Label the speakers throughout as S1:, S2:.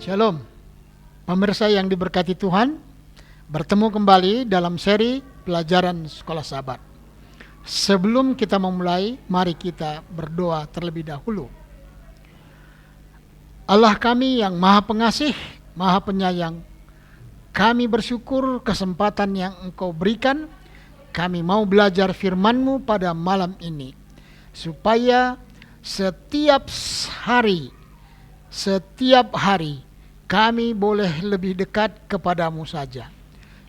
S1: Shalom, pemirsa yang diberkati Tuhan. Bertemu kembali dalam seri pelajaran Sekolah Sabat. Sebelum kita memulai, mari kita berdoa terlebih dahulu. Allah kami yang Maha Pengasih, Maha Penyayang, kami bersyukur kesempatan yang Engkau berikan. Kami mau belajar firman-Mu pada malam ini, supaya setiap hari kami boleh lebih dekat kepadamu saja.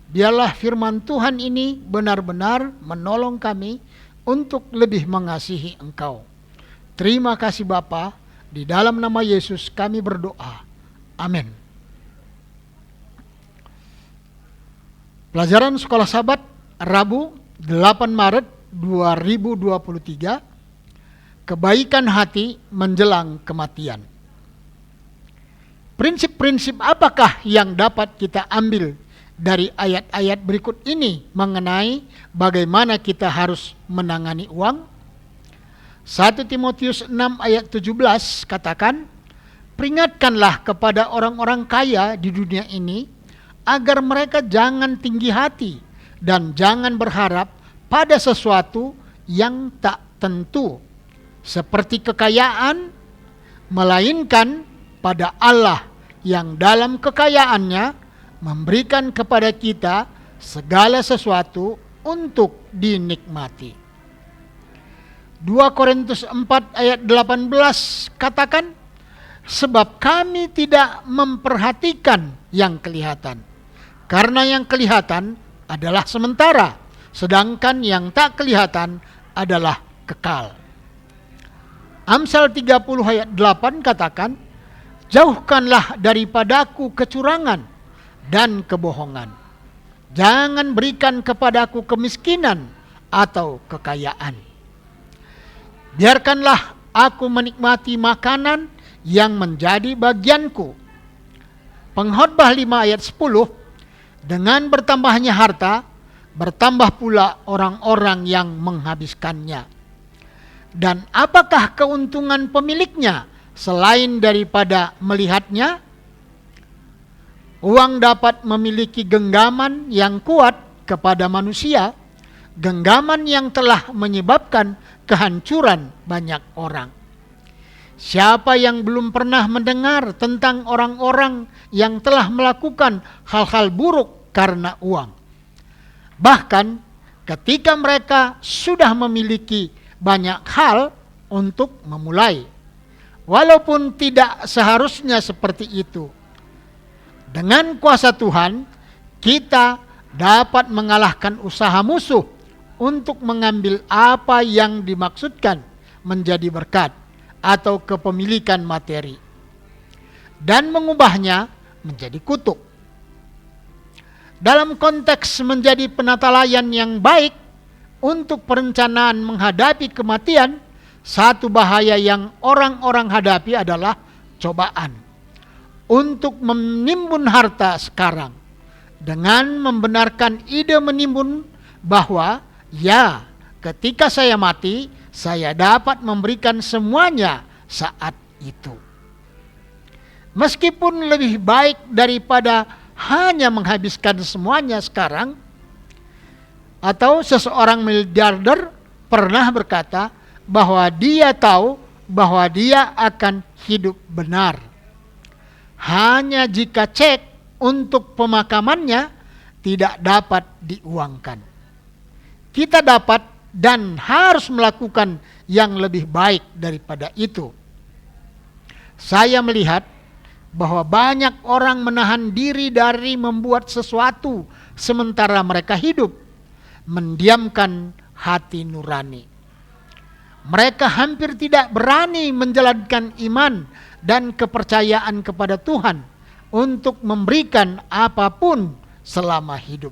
S1: Biarlah firman Tuhan ini benar-benar menolong kami untuk lebih mengasihi Engkau. Terima kasih Bapa, di dalam nama Yesus kami berdoa. Amin. Pelajaran Sekolah Sabat Rabu 8 Maret 2023, kebaikan hati menjelang kematian. Prinsip-prinsip apakah yang dapat kita ambil dari ayat-ayat berikut ini mengenai bagaimana kita harus menangani uang? 1 Timotius 6 ayat 17 katakan, peringatkanlah kepada orang-orang kaya di dunia ini agar mereka jangan tinggi hati dan jangan berharap pada sesuatu yang tak tentu seperti kekayaan, melainkan pada Allah yang dalam kekayaannya memberikan kepada kita segala sesuatu untuk dinikmati. 2 Korintus 4 ayat 18 katakan, sebab kami tidak memperhatikan yang kelihatan, karena yang kelihatan adalah sementara, sedangkan yang tak kelihatan adalah kekal. Amsal 30 ayat 8 katakan, jauhkanlah daripadaku kecurangan dan kebohongan. Jangan berikan kepadaku kemiskinan atau kekayaan. Biarkanlah aku menikmati makanan yang menjadi bagianku. Pengkhotbah 5 ayat 10, dengan bertambahnya harta, bertambah pula orang-orang yang menghabiskannya. Dan apakah keuntungan pemiliknya selain daripada melihatnya? Uang dapat memiliki genggaman yang kuat kepada manusia, genggaman yang telah menyebabkan kehancuran banyak orang. Siapa yang belum pernah mendengar tentang orang-orang yang telah melakukan hal-hal buruk karena uang? Bahkan ketika mereka sudah memiliki banyak hal untuk memulai, walaupun tidak seharusnya seperti itu. Dengan kuasa Tuhan, kita dapat mengalahkan usaha musuh untuk mengambil apa yang dimaksudkan menjadi berkat atau kepemilikan materi dan mengubahnya menjadi kutuk. Dalam konteks menjadi penatalayan yang baik untuk perencanaan menghadapi kematian, satu bahaya yang orang-orang hadapi adalah cobaan untuk menimbun harta sekarang dengan membenarkan ide menimbun bahwa ya, ketika saya mati, saya dapat memberikan semuanya saat itu. Meskipun lebih baik daripada hanya menghabiskan semuanya sekarang, atau seseorang miliarder pernah berkata bahwa dia tahu bahwa dia akan hidup benar hanya jika cek untuk pemakamannya tidak dapat diuangkan. Kita dapat dan harus melakukan yang lebih baik daripada itu. Saya melihat bahwa banyak orang menahan diri dari membuat sesuatu sementara mereka hidup, mendiamkan hati nurani. Mereka hampir tidak berani menjalankan iman dan kepercayaan kepada Tuhan untuk memberikan apapun selama hidup.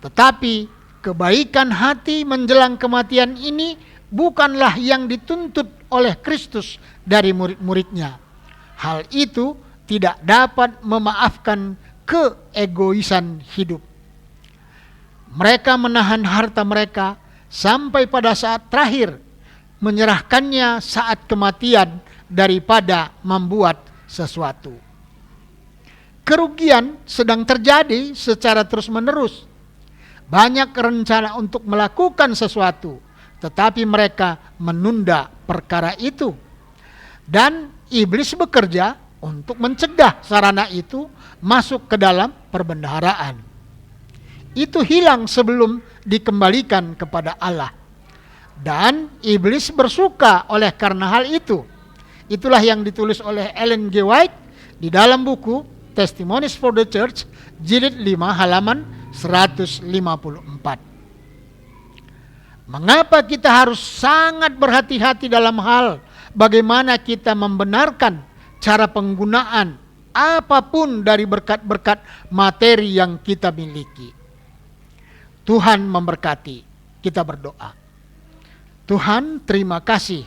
S1: Tetapi kebaikan hati menjelang kematian ini bukanlah yang dituntut oleh Kristus dari murid-muridnya. Hal itu tidak dapat memaafkan keegoisan hidup. Mereka menahan harta mereka sampai pada saat terakhir, menyerahkannya saat kematian daripada membuat sesuatu. kerugian sedang terjadi secara terus-menerus. Banyak rencana untuk melakukan sesuatu, tetapi mereka menunda perkara itu. Dan iblis bekerja untuk mencegah sarana itu masuk ke dalam perbendaharaan. Itu hilang sebelum dikembalikan kepada Allah. Dan iblis bersuka oleh karena hal itu. Itulah yang ditulis oleh Ellen G. White di dalam buku Testimonies for the Church, jilid 5 halaman 154. Mengapa kita harus sangat berhati-hati dalam hal bagaimana kita membenarkan cara penggunaan apapun dari berkat-berkat materi yang kita miliki. Tuhan memberkati. Kita berdoa. Tuhan, terima kasih.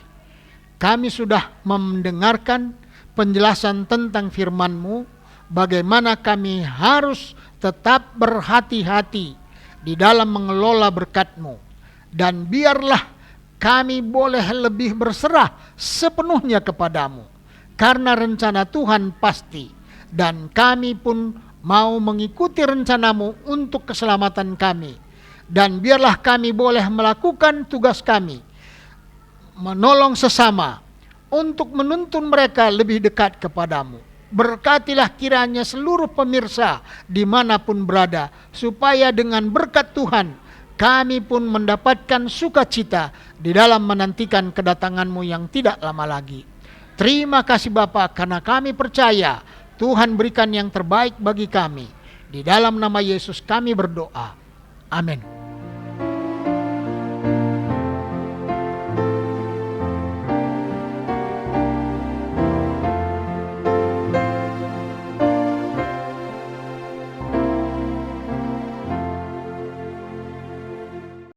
S1: Kami sudah mendengarkan penjelasan tentang firman-Mu, bagaimana kami harus tetap berhati-hati di dalam mengelola berkat-Mu. Dan biarlah kami boleh lebih berserah sepenuhnya kepadamu. Karena rencana Tuhan pasti. Dan kami pun mau mengikuti rencana-Mu untuk keselamatan kami. Dan biarlah kami boleh melakukan tugas kami. Menolong sesama. Untuk menuntun mereka lebih dekat kepadamu. Berkatilah kiranya seluruh pemirsa dimanapun berada. Supaya dengan berkat Tuhan kami pun mendapatkan sukacita di dalam menantikan kedatangan-Mu yang tidak lama lagi. Terima kasih Bapa, karena kami percaya Tuhan berikan yang terbaik bagi kami. Di dalam nama Yesus kami berdoa. Amin.